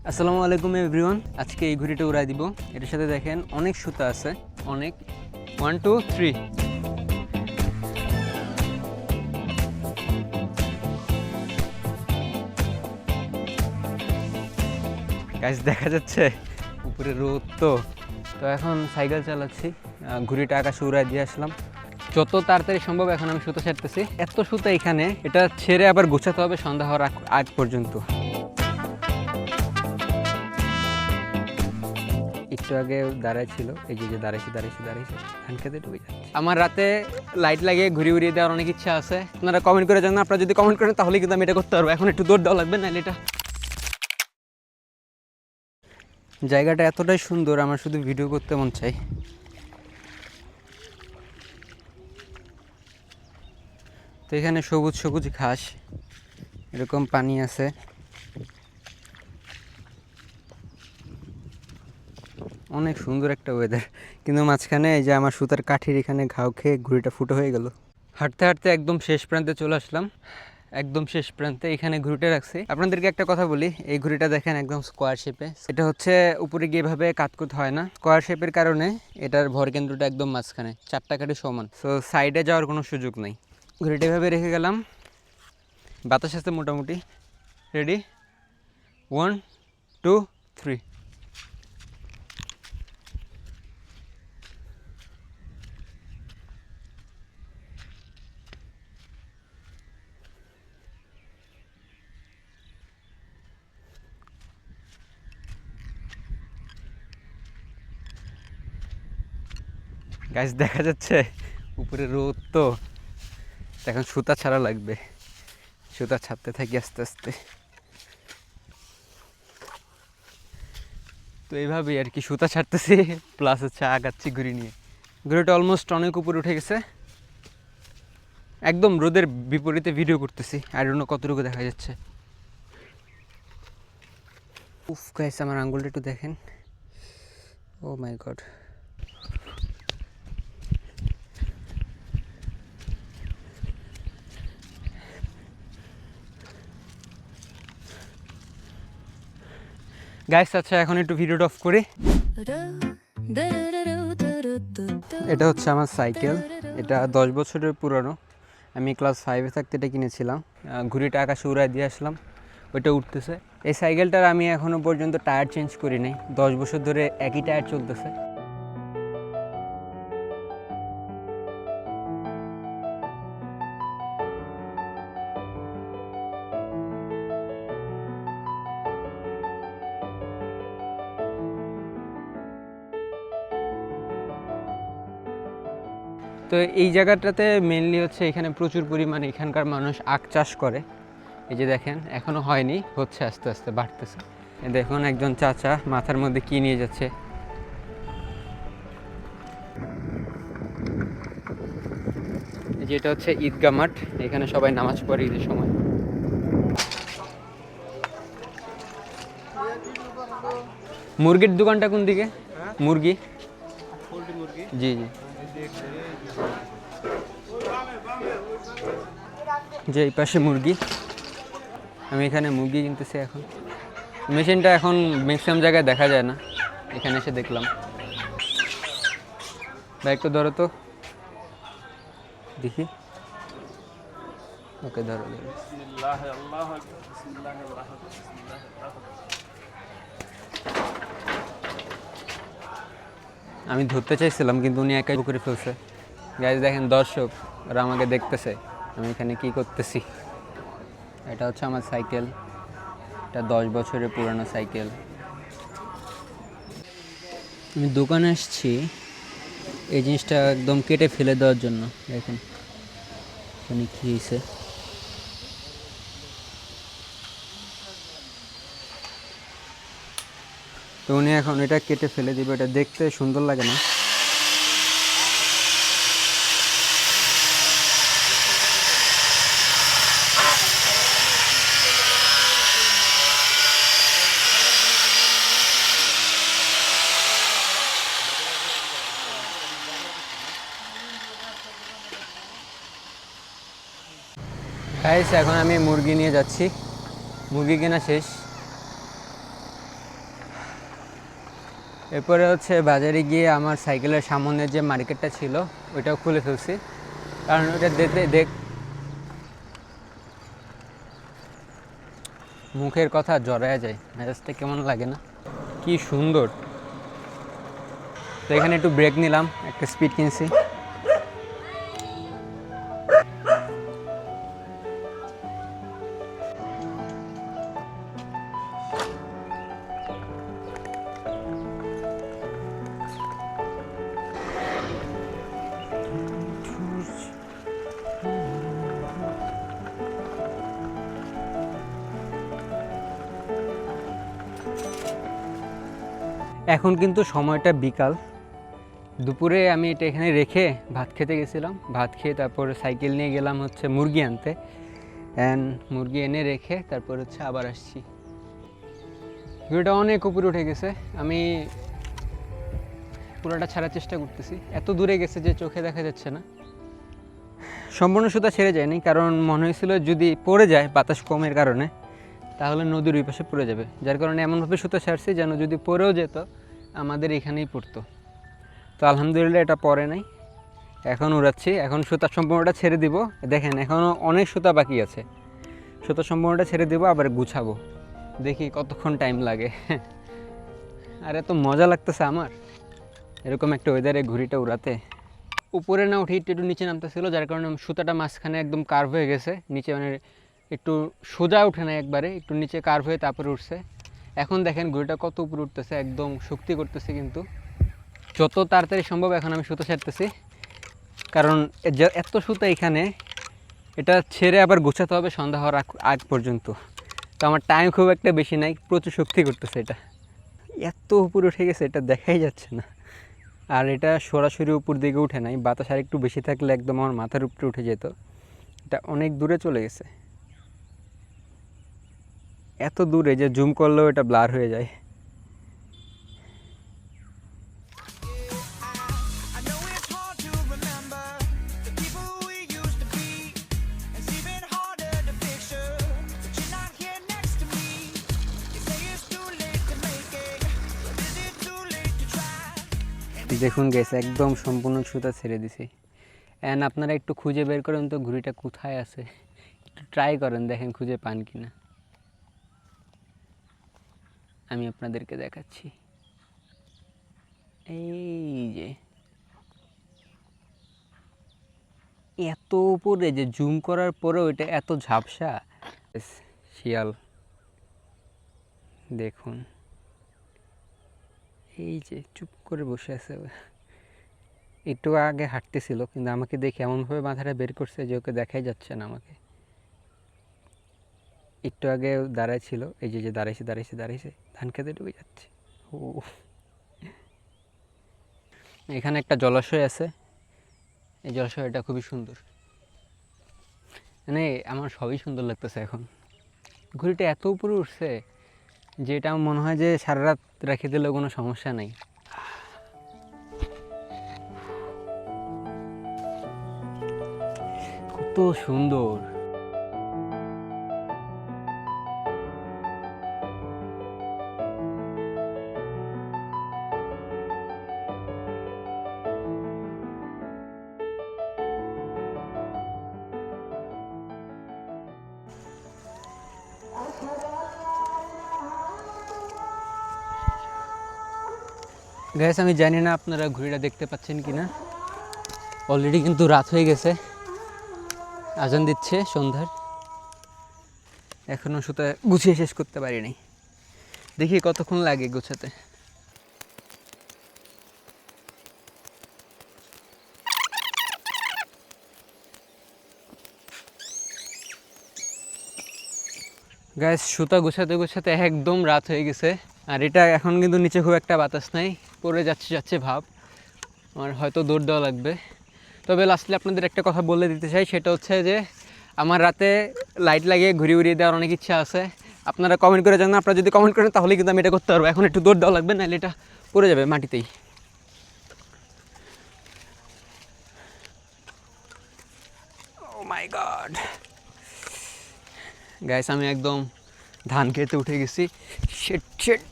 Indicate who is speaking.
Speaker 1: আসসালামু আলাইকুম এভরিওয়ান। আজকে এই ঘুড়িটা উড়াই দিব। এটার সাথে দেখেন অনেক সুতা আছে, অনেক 1 2 3। গাইস দেখা যাচ্ছে উপরে রোদ তো এখন সাইকেল চালাচ্ছি, ঘুড়িটা আকাশে উড়াই দিয়ে আসলাম। যত তাড়াতাড়ি সম্ভব এখন আমি সুতা ছাড়তেছি। এত সুতা এখানে, এটা ছেড়ে আবার গোছাতে হবে সন্ধ্যা হওয়ার আগ পর্যন্ত। একটু আগে দাঁড়ায় ছিল, এই যে দাঁড়াইছে ধান খেতে ঢুকে যাচ্ছে। আমার রাতে লাইট লাগিয়ে ঘুরি উড়িয়ে দেওয়ার অনেক ইচ্ছা আছে। আপনারা কমেন্ট করে জানান, আপনারা যদি কমেন্ট করেন তাহলে কিন্তু আমি এটা করতে পারবো। এখন একটু দৌড় দেওয়া লাগবে, নাহলে এটা। জায়গাটা এতটাই সুন্দর, আমার শুধু ভিডিও করতে মন চাই। তো এখানে সবুজ সবুজ ঘাস, এরকম পানি আছে। অনেক সুন্দর একটা ওয়েদার, কিন্তু মাঝখানে এই যে আমার সুতার কাঠির এখানে ঘাও খেয়ে ঘুড়িটা ফুটো হয়ে গেল। হাঁটতে হাঁটতে একদম শেষ প্রান্তে চলে আসলাম। একদম শেষ প্রান্তে এখানে ঘুড়িটা রাখছি। আপনাদেরকে একটা কথা বলি, এই ঘুড়িটা দেখেন একদম স্কোয়ার শেপে। এটা হচ্ছে উপরে গিয়ে এভাবে কাত করতে হয় না। স্কোয়ার শেপের কারণে এটার ভর কেন্দ্রটা একদম মাঝখানে, চারটা কাঠি সমান, সো সাইডে যাওয়ার কোনো সুযোগ নেই। ঘুড়িটা এভাবে রেখে গেলাম, বাতাস আছে মোটামুটি। রেডি, 1 2 3। গাছ দেখা যাচ্ছে উপরে রোদ তো এখন সুতা ছাড়া লাগবে। সুতা ছাড়তে থাকি আস্তে আস্তে। তো এইভাবেই আর কি সুতা ছাড়তেছি, প্লাস হচ্ছে আগাচ্ছি ঘুরি নিয়ে। ঘুরিটা অলমোস্ট অনেক উপরে উঠে গেছে। একদম রোদের বিপরীতে ভিডিও করতেছি, আর অন্য কতটুকু দেখা যাচ্ছে। উফ গাইস, আমার আঙ্গুলটা একটু দেখেন। ও মাই গড। গাইস আচ্ছা, এখন একটু ভিডিওটা অফ করি। এটা হচ্ছে আমার সাইকেল, এটা 10 বছরের পুরানো। আমি ক্লাস 5-এ থাকতে এটা কিনেছিলাম। ঘুড়িটা আকাশে উড়াই দিয়ে আসলাম, ওইটা উঠতেছে। এই সাইকেলটার আমি এখনও পর্যন্ত টায়ার চেঞ্জ করি নাই, 10 বছর ধরে একই টায়ার চলতেছে। তো এই জায়গাটাতে মেনলি হচ্ছে এখানে প্রচুর পরিমাণে এখানকার মানুষ আখ চাষ করে। এই যে দেখেন এখনও হয়নি, হচ্ছে আস্তে আস্তে বাড়তেছে। দেখুন একজন চাচা মাথার মধ্যে কি নিয়ে যাচ্ছে। যেটা হচ্ছে ঈদগাহ মাঠ, এখানে সবাই নামাজ পড়ে ঈদের সময়। মুরগির দোকানটা কোন দিকে? মুরগি, জি জি, যে এই পাশে মুরগি। আমি এখানে মুরগি কিনতেছি এখন। মেশিনটা এখন ম্যাক্সিমাম জায়গায় দেখা যায় না, এখানে এসে দেখলাম। ভাই একটু ধরো তো দেখি। ওকে ধরো। আমি ধরতে চাইছিলাম কিন্তু উনি একাই করে ফেলছে। গাইজ দেখেন দর্শক, ওরা আমাকে দেখতেছে আমি এখানে কি করতেছি। এটা হচ্ছে আমার সাইকেল, এটা 10 বছরের পুরানো সাইকেল। আমি দোকানে এসেছি এই জিনিসটা একদম কেটে ফেলে দেওয়ার জন্য। দেখেন এখানে কী হয়েছে। তো উনি এখন এটা কেটে ফেলে দিবে, এটা দেখতে সুন্দর লাগে না। গাইস এখন আমি মুরগি নিয়ে যাচ্ছি, মুরগি কেনা শেষ। এরপরে হচ্ছে বাজারে গিয়ে আমার সাইকেলের সামনে যে মার্কেটটা ছিল ওইটাও খুলে ফেলছি, কারণ ওটা দেখ মুখের কথা জড়ায়া যায়, মেজাজটা কেমন লাগে না? কি সুন্দর। তো এখানে একটু ব্রেক নিলাম, একটা স্পিড কিনছি। এখন কিন্তু সময়টা বিকাল, দুপুরে আমি এটা এখানে রেখে ভাত খেতে গেছিলাম, ভাত খেয়ে তারপরে সাইকেল নিয়ে গেলাম হচ্ছে মুরগি আনতে, অ্যান্ড মুরগি এনে রেখে তারপর হচ্ছে আবার আসছি। ভিডিওটা অনেক উপরে উঠে গেছে, আমি পুরোটা ছাড়ার চেষ্টা করতেছি, এত দূরে গেছে যে চোখে দেখা যাচ্ছে না। সম্পূর্ণ সুতা ছেড়ে যায়নি, কারণ মনে হয়েছিল যদি পড়ে যায় বাতাস কমের কারণে তাহলে নদীর ওই পাশে পড়ে যাবে, যার কারণে এমনভাবে সুতা ছাড়ছি যেন যদি পড়েও যেত আমাদের এখানেই পড়তো। তো আলহামদুলিল্লাহ এটা পড়ে নাই, এখন উড়াচ্ছি। এখন সুতা সম্পূর্ণটা ছেড়ে দিব, দেখেন এখনও অনেক সুতা বাকি আছে, সুতা সম্পূর্ণটা ছেড়ে দিব, আবার গুছাবো, দেখি কতক্ষণ টাইম লাগে। আর এত মজা লাগতেছে আমার এরকম একটা ওয়েদারে ঘুড়িটা উড়াতে। উপরে না উঠে একটু নিচে নামতেছিল, যার কারণে সুতাটা মাঝখানে একদম কার্ভ হয়ে গেছে, নিচে মানে একটু সোজা উঠে না, একবারে একটু নিচে কার্ভ হয়ে তারপরে উঠছে। এখন দেখেন ঘুড়িটা কত উপরে উঠতেছে, একদম শক্তি করতেছে, কিন্তু যত তাড়াতাড়ি সম্ভব এখন আমি সুতো ছাড়তেছি, কারণ এত সুতো এখানে, এটা ছেড়ে আবার গোছাতে হবে সন্ধ্যা হওয়ার আগ পর্যন্ত। তো আমার টাইম খুব একটা বেশি নাই, প্রচুর শক্তি করতেছে এটা। এত উপরে উঠে গেছে এটা দেখাই যাচ্ছে না, আর এটা সরাসরি উপর দিকে উঠে নাই, বাতাস আর একটু বেশি থাকলে একদম আমার মাথার উপরে উঠে যেত। এটা অনেক দূরে চলে গেছে, এত দূরে যে জুম করলেও এটা ব্লার হয়ে যায়। দেখুন গেছে একদম সম্পূর্ণ সুতা ছেড়ে দিছি, অ্যান্ড আপনারা একটু খুঁজে বের করেন তো ঘুড়িটা কোথায় আছে, একটু ট্রাই করেন, দেখেন খুঁজে পান কিনা। আমি আপনাদেরকে দেখাচ্ছি, এই যে এত উপরে যে জুম করার পরেও এটা এত ঝাপসা। শিয়াল দেখুন, এই যে চুপ করে বসে আছে, একটু আগে হাঁটতেছিল কিন্তু আমাকে দেখে এমনভাবে মাথাটা বের করছে যে ওকে দেখাই যাচ্ছে না আমাকে। একটু আগে দাঁড়ায় ছিল, এই যে যে দাঁড়াইছে দাঁড়াইছে দাঁড়াইছে, ধান খেতে ঢুকে যাচ্ছে। ও এখানে একটা জলাশয় আছে, এই জলাশয়টা খুবই সুন্দর, মানে আমার সবই সুন্দর লাগতেছে এখন। ঘুড়িটা এত উপরে উঠছে যে এটা আমার মনে হয় যে সারা রাত রেখে দিলেও কোনো সমস্যা নেই। কত সুন্দর। গাইস আমি জানি না আপনারা ঘুড়িটা দেখতে পাচ্ছেন কি না, অলরেডি কিন্তু রাত হয়ে গেছে, আজান দিচ্ছে সন্ধ্যার, এখনও সুতা গুছিয়ে শেষ করতে পারিনি, দেখি কতক্ষণ লাগে গোছাতে। গাইস সুতা গোছাতে গোছাতে একদম রাত হয়ে গেছে, আর এটা এখন কিন্তু নিচে খুব একটা বাতাস নাই, পড়ে যাচ্ছে যাচ্ছে ভাব, আমার হয়তো দৌড় দেওয়া লাগবে। তবে লাস্টলি আপনাদের একটা কথা বলে দিতে চাই, সেটা হচ্ছে যে আমার রাতে লাইট লাগিয়ে ঘুরি উড়িয়ে দেওয়ার অনেক ইচ্ছা আছে, আপনারা কমেন্ট করে জানান, আপনারা যদি কমেন্ট করেন তাহলে কিন্তু আমি এটা করতে পারবো। এখন একটু দৌড় দেওয়া লাগবে, নাহলে এটা পড়ে যাবে মাটিতেই। ও মাই গড গাইস, আমি একদম ধান খেতে উঠে গেছি, শিট শিট।